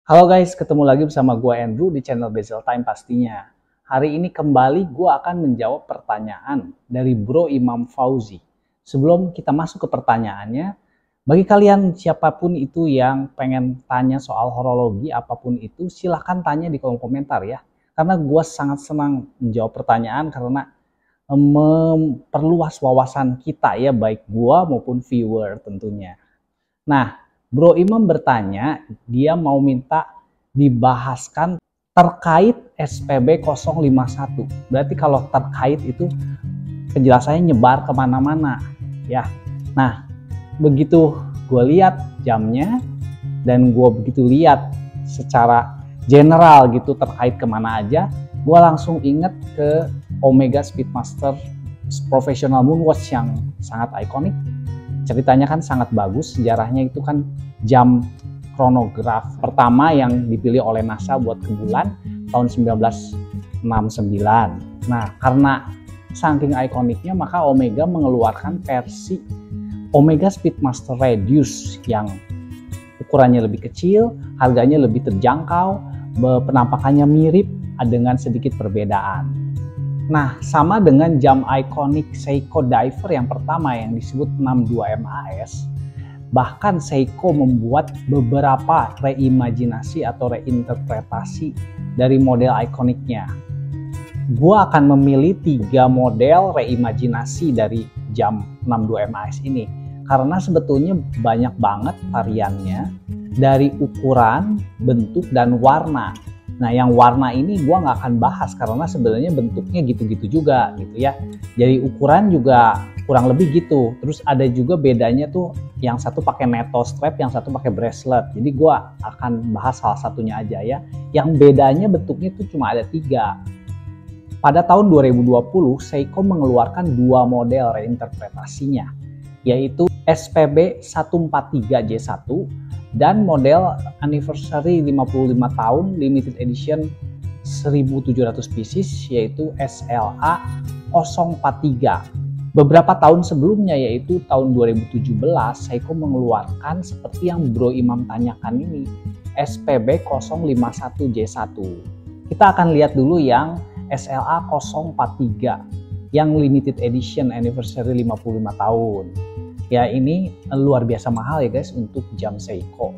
Halo guys, ketemu lagi bersama gue Andrew di channel Bezel Time pastinya. Hari ini kembali gue akan menjawab pertanyaan dari Bro Imam Fauzi. Sebelum kita masuk ke pertanyaannya, bagi kalian siapapun itu yang pengen tanya soal horologi apapun itu, silahkan tanya di kolom komentar ya. Karena gue sangat senang menjawab pertanyaan karena memperluas wawasan kita ya, baik gue maupun viewer tentunya. Nah, Bro Imam bertanya, dia mau minta dibahaskan terkait SPB 051. Berarti kalau terkait itu penjelasannya nyebar kemana-mana ya. Nah, begitu gue lihat jamnya dan gue begitu lihat secara general gitu terkait kemana aja, gue langsung inget ke Omega Speedmaster Professional Moonwatch yang sangat ikonik. Ceritanya kan sangat bagus, sejarahnya itu kan jam kronograf pertama yang dipilih oleh NASA buat ke bulan tahun 1969. Nah, karena saking ikoniknya maka Omega mengeluarkan versi Omega Speedmaster Reduce yang ukurannya lebih kecil, harganya lebih terjangkau, penampakannya mirip dengan sedikit perbedaan. Nah, sama dengan jam ikonik Seiko Diver yang pertama yang disebut 62 MAS, bahkan Seiko membuat beberapa reimajinasi atau reinterpretasi dari model ikoniknya. Gua akan memilih 3 model reimajinasi dari jam 62 MAS ini, karena sebetulnya banyak banget variannya dari ukuran, bentuk, dan warna. Nah, yang warna ini gua nggak akan bahas karena sebenarnya bentuknya gitu-gitu juga gitu ya. Jadi ukuran juga kurang lebih gitu. Terus ada juga bedanya tuh, yang satu pakai metal strap, yang satu pakai bracelet. Jadi gua akan bahas salah satunya aja ya. Yang bedanya bentuknya tuh cuma ada 3. Pada tahun 2020, Seiko mengeluarkan 2 model reinterpretasinya, yaitu SPB 143J1 dan model anniversary 55 tahun limited edition 1700 pieces yaitu SLA 043. Beberapa tahun sebelumnya yaitu tahun 2017 Seiko mengeluarkan seperti yang Bro Imam tanyakan ini, SPB 051J1. Kita akan lihat dulu yang SLA 043 yang limited edition anniversary 55 tahun. Ya, ini luar biasa mahal ya guys untuk jam Seiko.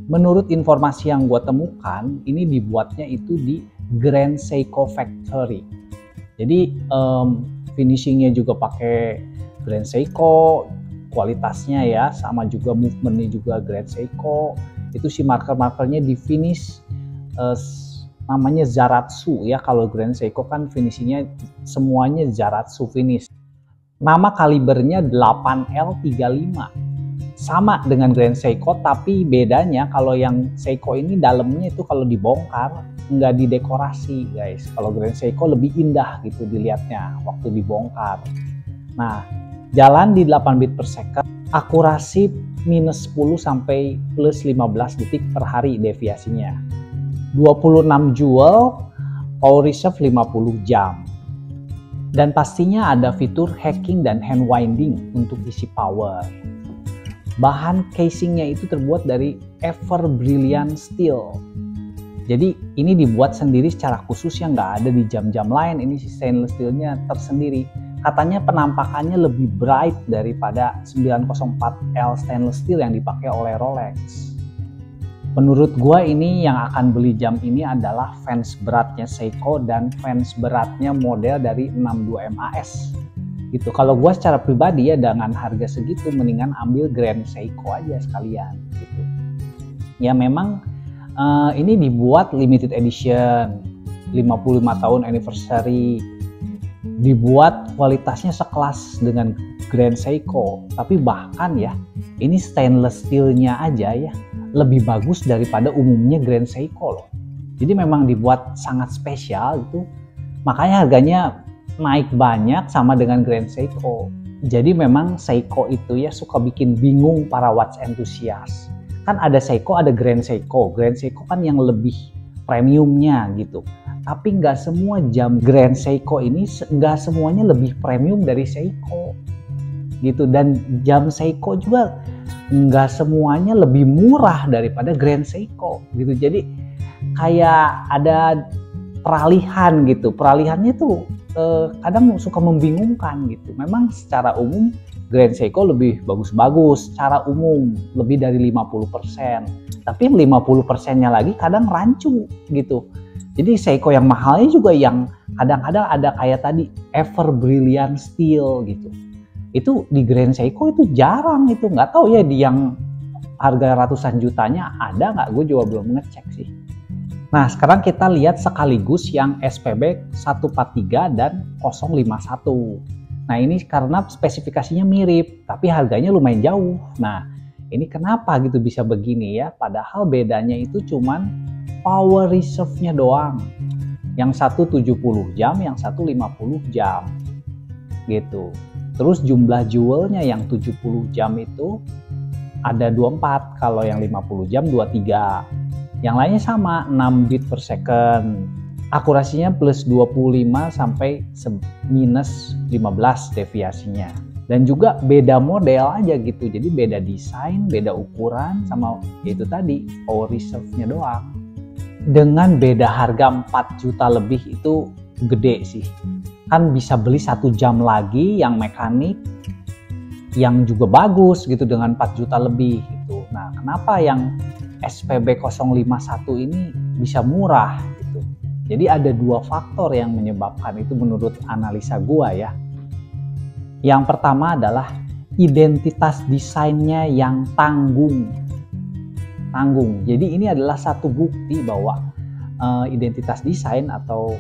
Menurut informasi yang gue temukan, ini dibuatnya itu di Grand Seiko Factory. Jadi finishingnya juga pakai Grand Seiko, kualitasnya ya, sama juga movementnya juga Grand Seiko. Itu si marker-markernya di finish namanya Zaratsu ya. Kalau Grand Seiko kan finishingnya semuanya Zaratsu finish. Nama kalibernya 8L35, sama dengan Grand Seiko, tapi bedanya kalau yang Seiko ini dalamnya itu kalau dibongkar nggak didekorasi guys. Kalau Grand Seiko lebih indah gitu dilihatnya waktu dibongkar. Nah, jalan di 8 bit per second, akurasi minus 10 sampai plus 15 detik per hari deviasinya, 26 jewel, power reserve 50 jam. Dan pastinya ada fitur hacking dan hand winding untuk isi power. Bahan casingnya itu terbuat dari Ever Brilliant Steel. Jadi ini dibuat sendiri secara khusus yang nggak ada di jam-jam lain. Ini stainless steelnya tersendiri. Katanya penampakannya lebih bright daripada 904L stainless steel yang dipakai oleh Rolex. Menurut gua ini yang akan beli jam ini adalah fans beratnya Seiko dan fans beratnya model dari 62 MAS gitu. Kalau gua secara pribadi ya dengan harga segitu mendingan ambil Grand Seiko aja sekalian gitu. Ya memang ini dibuat limited edition 55 tahun anniversary, dibuat kualitasnya sekelas dengan Grand Seiko, tapi bahkan ya ini stainless steelnya aja ya lebih bagus daripada umumnya Grand Seiko loh. Jadi memang dibuat sangat spesial itu, makanya harganya naik banyak sama dengan Grand Seiko. Jadi memang Seiko itu ya suka bikin bingung para watch enthusiast. Kan ada Seiko, ada Grand Seiko. Grand Seiko kan yang lebih premiumnya gitu. Tapi nggak semua jam Grand Seiko ini nggak semuanya lebih premium dari Seiko gitu. Dan jam Seiko juga nggak semuanya lebih murah daripada Grand Seiko gitu. Jadi kayak ada peralihan gitu. Peralihannya tuh kadang suka membingungkan gitu. Memang secara umum Grand Seiko lebih bagus-bagus secara umum, lebih dari 50%. Tapi yang 50%-nya lagi kadang rancu gitu. Jadi Seiko yang mahalnya juga yang kadang-kadang ada kayak tadi Ever Brilliant Steel gitu. Itu di Grand Seiko itu jarang, itu nggak tahu ya di yang harga ratusan jutanya ada nggak, gue juga belum ngecek sih. Nah sekarang kita lihat sekaligus yang SPB 143 dan 051. Nah ini karena spesifikasinya mirip tapi harganya lumayan jauh. Nah ini kenapa gitu bisa begini ya, padahal bedanya itu cuman power reserve-nya doang. Yang satu 70 jam, yang satu 50 jam gitu. Terus jumlah jewelnya yang 70 jam itu ada 24, kalau yang 50 jam 23. Yang lainnya sama, 6 bit per second. Akurasinya plus 25 sampai minus 15 deviasinya. Dan juga beda model aja gitu, jadi beda desain, beda ukuran, sama itu tadi power reserve-nya doang. Dengan beda harga 4 juta lebih itu gede sih. Kan bisa beli 1 jam lagi yang mekanik, yang juga bagus gitu dengan 4 juta lebih gitu. Nah kenapa yang SPB 051 ini bisa murah gitu. Jadi ada 2 faktor yang menyebabkan itu menurut analisa gua ya. Yang pertama adalah identitas desainnya yang tanggung. Jadi ini adalah satu bukti bahwa identitas desain atau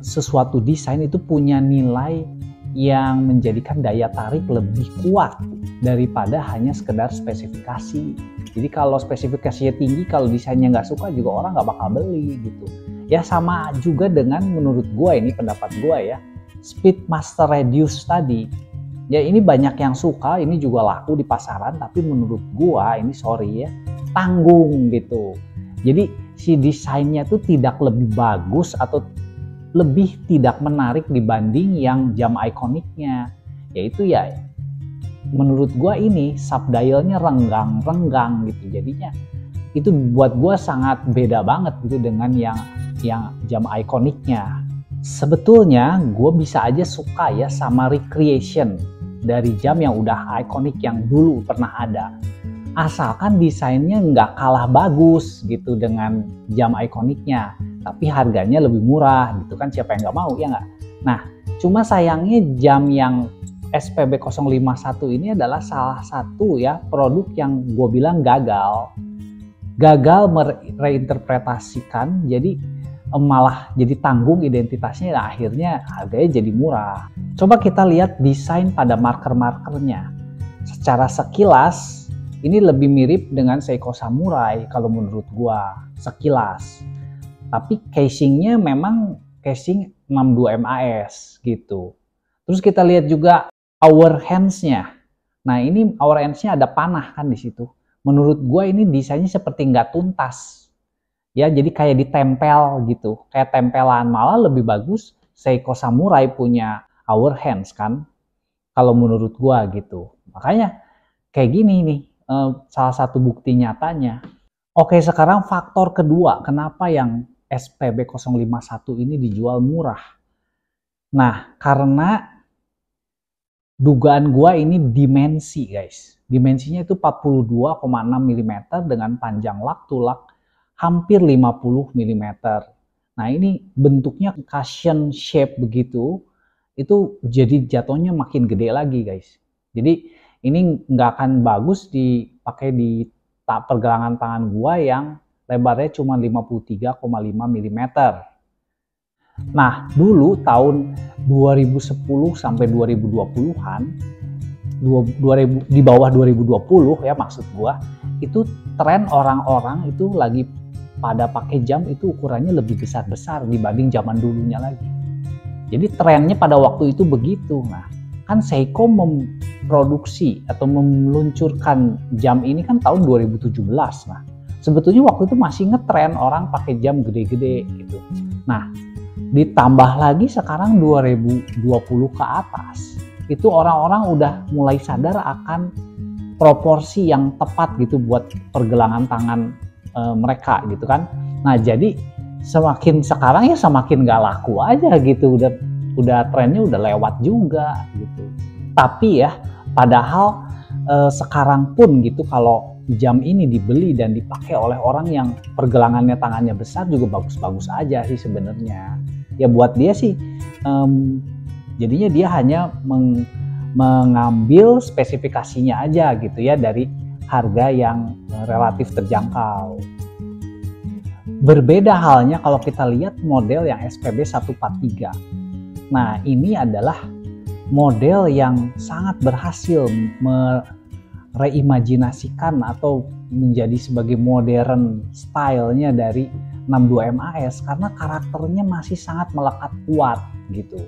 sesuatu desain itu punya nilai yang menjadikan daya tarik lebih kuat daripada hanya sekedar spesifikasi. Jadi kalau spesifikasinya tinggi, kalau desainnya nggak suka juga orang nggak bakal beli gitu. Ya sama juga dengan menurut gua, ini pendapat gua ya, Speedmaster Radius tadi. Ya ini banyak yang suka, ini juga laku di pasaran, tapi menurut gua ini sorry ya, tanggung gitu. Jadi si desainnya tuh tidak lebih bagus atau lebih tidak menarik dibanding yang jam ikoniknya. Yaitu ya menurut gua ini subdialnya renggang gitu. Jadinya itu buat gua sangat beda banget gitu dengan yang jam ikoniknya. Sebetulnya gue bisa aja suka ya sama recreation dari jam yang udah ikonik yang dulu pernah ada. Asalkan desainnya nggak kalah bagus gitu dengan jam ikoniknya, tapi harganya lebih murah gitu kan, siapa yang nggak mau ya nggak? Nah cuma sayangnya jam yang SPB 051 ini adalah salah satu ya produk yang gue bilang gagal mereinterpretasikan, jadi malah jadi tanggung identitasnya, nah akhirnya harganya jadi murah. Coba kita lihat desain pada marker-markernya. Secara sekilas ini lebih mirip dengan Seiko Samurai kalau menurut gua sekilas. Tapi casingnya memang casing 62 MAS gitu. Terus kita lihat juga hour hands-nya. Nah ini hour hands-nya ada panah kan di situ. Menurut gua ini desainnya seperti nggak tuntas. Ya jadi kayak ditempel gitu, kayak tempelan. Malah lebih bagus Seiko Samurai punya hour hands kan, kalau menurut gua gitu. Makanya kayak gini nih salah satu bukti nyatanya. Oke, sekarang faktor kedua kenapa yang SPB 051 ini dijual murah. Nah karena dugaan gua ini dimensi guys. Dimensinya itu 42,6 mm dengan panjang lug to lug hampir 50 mm. Nah ini bentuknya cushion shape begitu, itu jadi jatuhnya makin gede lagi guys. Jadi ini nggak akan bagus dipakai di pergelangan tangan gua yang lebarnya cuma 53,5 mm. Nah dulu tahun 2010 sampai 2020-an, di bawah 2020 ya maksud gua, itu tren orang-orang itu lagi pada pakai jam itu ukurannya lebih besar-besar dibanding zaman dulunya lagi. Jadi trennya pada waktu itu begitu. Nah kan Seiko memproduksi atau meluncurkan jam ini kan tahun 2017. Nah sebetulnya waktu itu masih ngetren orang pakai jam gede-gede gitu. Nah ditambah lagi sekarang 2020 ke atas, itu orang-orang udah mulai sadar akan proporsi yang tepat gitu buat pergelangan tangan mereka gitu kan. Nah jadi semakin sekarang ya semakin gak laku aja gitu, udah trennya udah lewat juga gitu. Tapi ya padahal sekarang pun gitu kalau jam ini dibeli dan dipakai oleh orang yang pergelangannya tangannya besar juga bagus-bagus aja sih sebenarnya. Ya buat dia sih jadinya dia hanya mengambil spesifikasinya aja gitu ya dari harga yang relatif terjangkau. Berbeda halnya kalau kita lihat model yang SPB 143. Nah, ini adalah model yang sangat berhasil mereimajinasikan atau menjadi sebagai modern stylenya dari 62 MAS karena karakternya masih sangat melekat kuat gitu.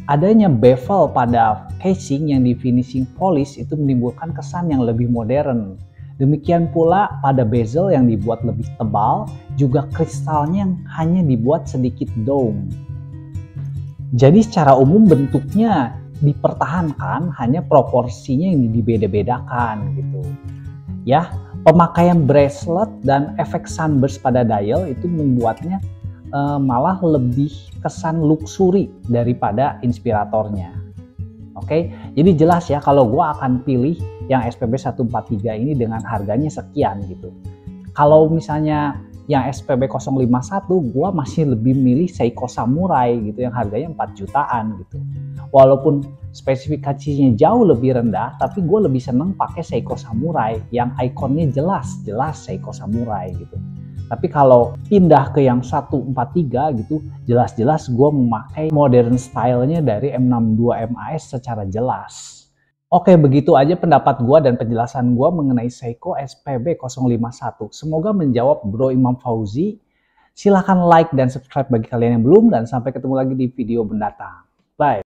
Adanya bevel pada casing yang di finishing polish itu menimbulkan kesan yang lebih modern. Demikian pula pada bezel yang dibuat lebih tebal, juga kristalnya yang hanya dibuat sedikit dome. Jadi secara umum bentuknya dipertahankan, hanya proporsinya yang dibeda-bedakan gitu. Ya, pemakaian bracelet dan efek sunburst pada dial itu membuatnya malah lebih kesan luxury daripada inspiratornya. Oke, jadi jelas ya kalau gua akan pilih yang SPB 143 ini dengan harganya sekian gitu. Kalau misalnya yang SPB 051 gua masih lebih milih Seiko Samurai gitu yang harganya 4 jutaan gitu. Walaupun spesifikasinya jauh lebih rendah, tapi gue lebih seneng pakai Seiko Samurai yang ikonnya jelas Seiko Samurai gitu. Tapi kalau pindah ke yang 143 gitu, jelas-jelas gue memakai modern stylenya dari M62 MAS secara jelas. Oke, begitu aja pendapat gue dan penjelasan gue mengenai Seiko SPB 051. Semoga menjawab Bro Imam Fauzi. Silahkan like dan subscribe bagi kalian yang belum, dan sampai ketemu lagi di video mendatang. Bye!